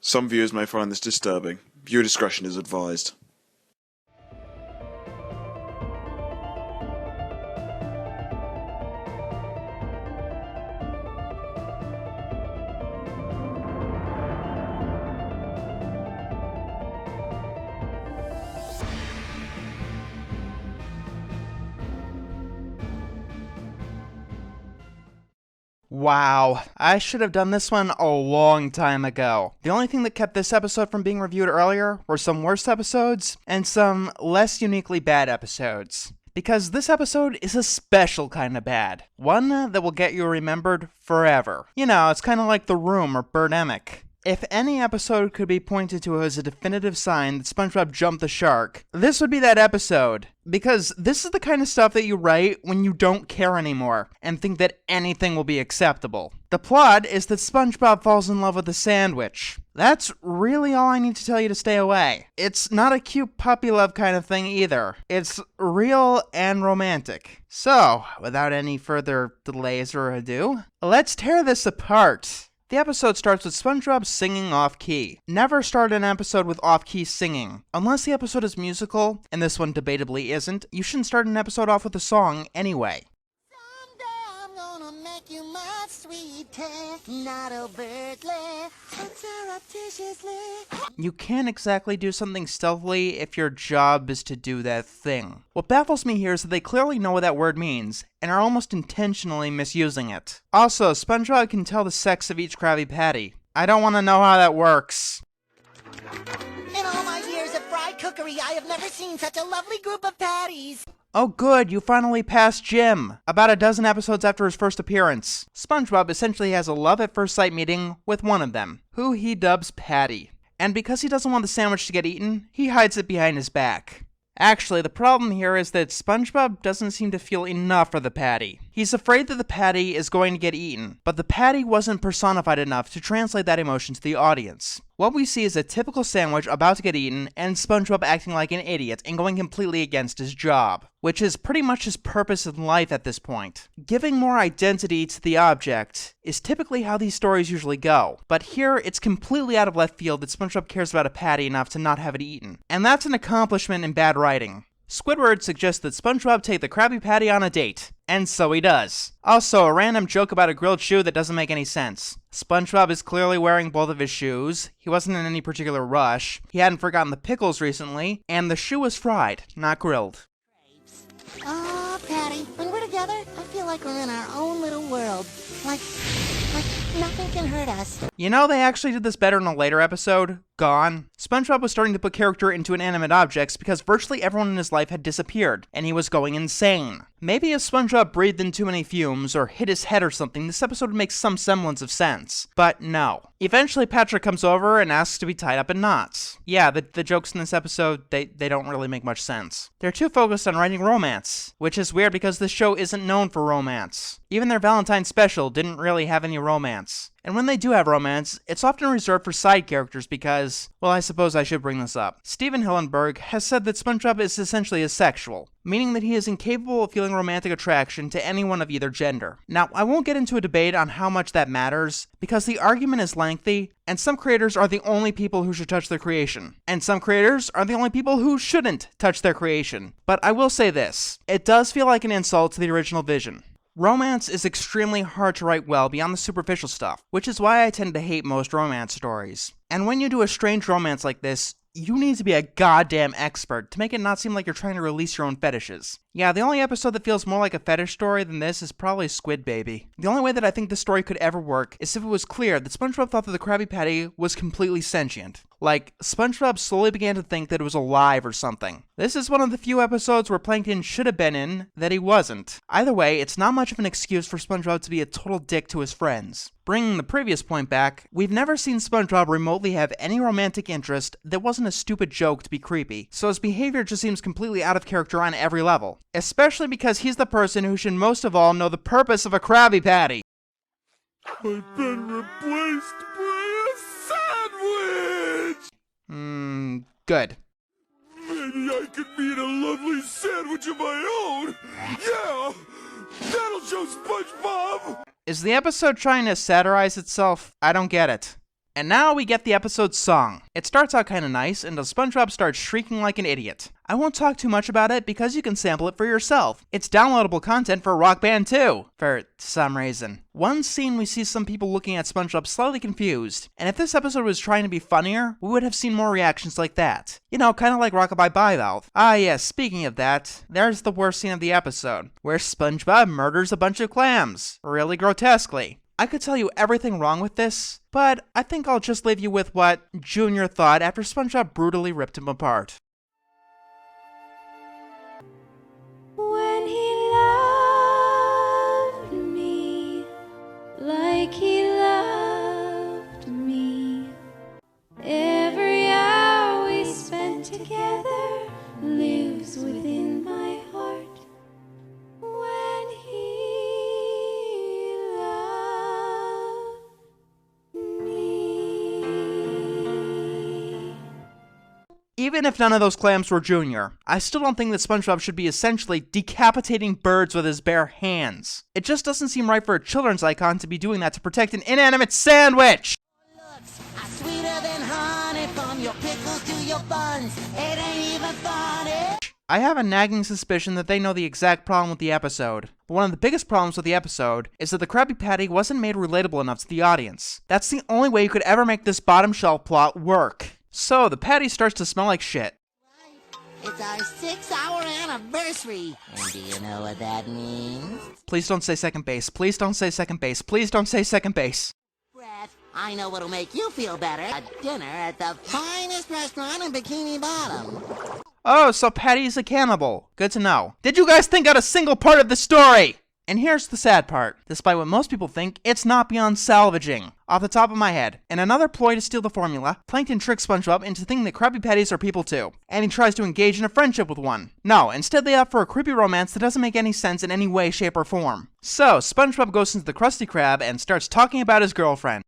Some viewers may find this disturbing. Viewer discretion is advised. Wow, I should have done this one a long time ago. The only thing that kept this episode from being reviewed earlier were some worse episodes and some less uniquely bad episodes. Because this episode is a special kind of bad. One that will get you remembered forever. You know, it's kind of like The Room or Birdemic. If any episode could be pointed to as a definitive sign that SpongeBob jumped the shark, this would be that episode. Because this is the kind of stuff that you write when you don't care anymore and think that anything will be acceptable. The plot is that SpongeBob falls in love with a sandwich. That's really all I need to tell you to stay away. It's not a cute puppy love kind of thing either. It's real and romantic. So, without any further delays or ado, let's tear this apart. The episode starts with SpongeBob singing off-key. Never start an episode with off-key singing. Unless the episode is musical, and this one debatably isn't, you shouldn't start an episode off with a song anyway. Someday I'm gonna make you my sweetest, not overtly, but surreptitiously. You can't exactly do something stealthily if your job is to do that thing. What baffles me here is that they clearly know what that word means, and are almost intentionally misusing it. Also, SpongeBob can tell the sex of each Krabby Patty. I don't want to know how that works. In all my years of fry cookery, I have never seen such a lovely group of patties. Oh good, you finally passed Jim. About a dozen episodes after his first appearance, SpongeBob essentially has a love-at-first-sight meeting with one of them, who he dubs Patty. And because he doesn't want the sandwich to get eaten, he hides it behind his back. Actually, the problem here is that SpongeBob doesn't seem to feel enough for the patty. He's afraid that the patty is going to get eaten, but the patty wasn't personified enough to translate that emotion to the audience. What we see is a typical sandwich about to get eaten, and SpongeBob acting like an idiot and going completely against his job, which is pretty much his purpose in life at this point. Giving more identity to the object is typically how these stories usually go, but here it's completely out of left field that SpongeBob cares about a patty enough to not have it eaten, and that's an accomplishment in bad writing. Squidward suggests that SpongeBob take the Krabby Patty on a date, and so he does. Also, a random joke about a grilled shoe that doesn't make any sense. SpongeBob is clearly wearing both of his shoes, he wasn't in any particular rush, he hadn't forgotten the pickles recently, and the shoe was fried, not grilled. Oh, Patty, when we're together, I feel like we're in our own little world. Like nothing can hurt us. You know, they actually did this better in a later episode, Gone. SpongeBob was starting to put character into inanimate objects because virtually everyone in his life had disappeared, and he was going insane. Maybe if SpongeBob breathed in too many fumes or hit his head or something, this episode would make some semblance of sense. But no. Eventually, Patrick comes over and asks to be tied up in knots. Yeah, the jokes in this episode, they don't really make much sense. They're too focused on writing romance, which is weird because this show isn't known for romance. Even their Valentine's special didn't really have any romance. And when they do have romance, it's often reserved for side characters because, well, I suppose I should bring this up. Steven Hillenburg has said that SpongeBob is essentially asexual, meaning that he is incapable of feeling romantic attraction to anyone of either gender. Now, I won't get into a debate on how much that matters, because the argument is lengthy, and some creators are the only people who should touch their creation, and some creators are the only people who shouldn't touch their creation. But I will say this, it does feel like an insult to the original vision. Romance is extremely hard to write well beyond the superficial stuff, which is why I tend to hate most romance stories. And when you do a strange romance like this, you need to be a goddamn expert to make it not seem like you're trying to release your own fetishes. Yeah, the only episode that feels more like a fetish story than this is probably Squid Baby. The only way that I think this story could ever work is if it was clear that SpongeBob thought that the Krabby Patty was completely sentient. Like, SpongeBob slowly began to think that it was alive or something. This is one of the few episodes where Plankton should have been in that he wasn't. Either way, it's not much of an excuse for SpongeBob to be a total dick to his friends. Bringing the previous point back, we've never seen SpongeBob remotely have any romantic interest that wasn't a stupid joke to be creepy, so his behavior just seems completely out of character on every level. Especially because he's the person who should most of all know the purpose of a Krabby Patty. I've been replaced by a sandwich! Good. Maybe I could eat a lovely sandwich of my own! Yeah! That'll show SpongeBob! Is the episode trying to satirize itself? I don't get it. And now we get the episode's song. It starts out kinda nice until SpongeBob starts shrieking like an idiot. I won't talk too much about it because you can sample it for yourself. It's downloadable content for Rock Band 2, for some reason. One scene we see some people looking at SpongeBob slightly confused, and if this episode was trying to be funnier, we would have seen more reactions like that. You know, kinda like Rockabye Bivalve. Ah yes, speaking of that, there's the worst scene of the episode, where SpongeBob murders a bunch of clams, really grotesquely. I could tell you everything wrong with this, but I think I'll just leave you with what Junior thought after SpongeBob brutally ripped him apart. When he loved me like he loved me, every hour we spent together lives within my heart. When he loved me. Even if none of those clams were Junior, I still don't think that SpongeBob should be essentially decapitating birds with his bare hands. It just doesn't seem right for a children's icon to be doing that to protect an inanimate sandwich! Looks are sweeter than honey, from your pickles to your buns. It ain't even funny. I have a nagging suspicion that they know the exact problem with the episode. But one of the biggest problems with the episode is that the Krabby Patty wasn't made relatable enough to the audience. That's the only way you could ever make this bottom shelf plot work. So, the patty starts to smell like shit. It's our 6-hour anniversary. And do you know what that means? Please don't say second base. Please don't say second base. Please don't say second base. Brett, I know what'll make you feel better. A dinner at the finest restaurant in Bikini Bottom. Oh, so Patty's a cannibal. Good to know. Did you guys think out a single part of the story? And here's the sad part. Despite what most people think, it's not beyond salvaging. Off the top of my head, in another ploy to steal the formula, Plankton tricks SpongeBob into thinking that Krabby Patties are people too, and he tries to engage in a friendship with one. No, instead they opt for a creepy romance that doesn't make any sense in any way, shape, or form. So, SpongeBob goes into the Krusty Krab and starts talking about his girlfriend.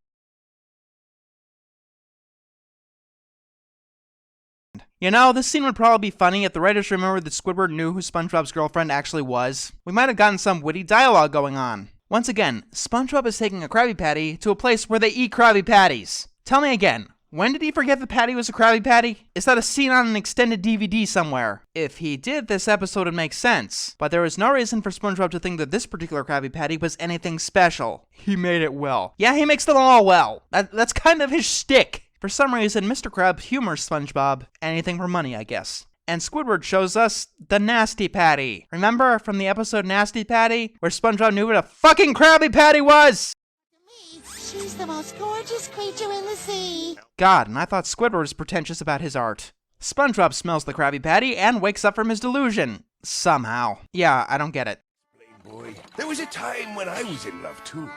You know, this scene would probably be funny if the writers remembered that Squidward knew who SpongeBob's girlfriend actually was. We might have gotten some witty dialogue going on. Once again, SpongeBob is taking a Krabby Patty to a place where they eat Krabby Patties. Tell me again, when did he forget the Patty was a Krabby Patty? Is that a scene on an extended DVD somewhere? If he did, this episode would make sense. But there is no reason for SpongeBob to think that this particular Krabby Patty was anything special. He made it well. Yeah, he makes them all well. That's kind of his shtick. For some reason, Mr. Krabs humors SpongeBob. Anything for money, I guess. And Squidward shows us the Nasty Patty. Remember from the episode Nasty Patty, where SpongeBob knew what a fucking Krabby Patty was? To me, she's the most gorgeous creature in the sea. God, and I thought Squidward was pretentious about his art. SpongeBob smells the Krabby Patty and wakes up from his delusion. Somehow. Yeah, I don't get it. Boy, there was a time when I was in love too.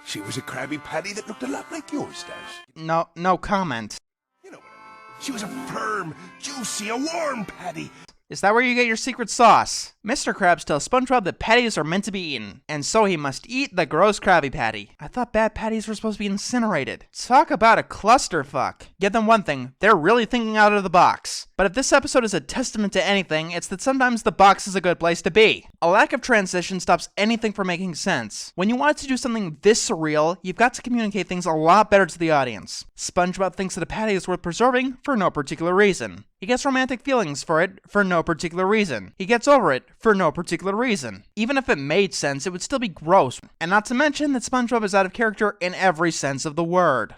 She was a Krabby Patty that looked a lot like yours does. No comment. You know what I mean. She was a firm, juicy, a warm patty. Is that where you get your secret sauce? Mr. Krabs tells SpongeBob that patties are meant to be eaten, and so he must eat the gross Krabby Patty. I thought bad patties were supposed to be incinerated. Talk about a clusterfuck. Give them one thing, they're really thinking out of the box. But if this episode is a testament to anything, it's that sometimes the box is a good place to be. A lack of transition stops anything from making sense. When you want to do something this surreal, you've got to communicate things a lot better to the audience. SpongeBob thinks that a patty is worth preserving for no particular reason. He gets romantic feelings for it for no particular reason. He gets over it for no particular reason. Even if it made sense, it would still be gross. And not to mention that SpongeBob is out of character in every sense of the word.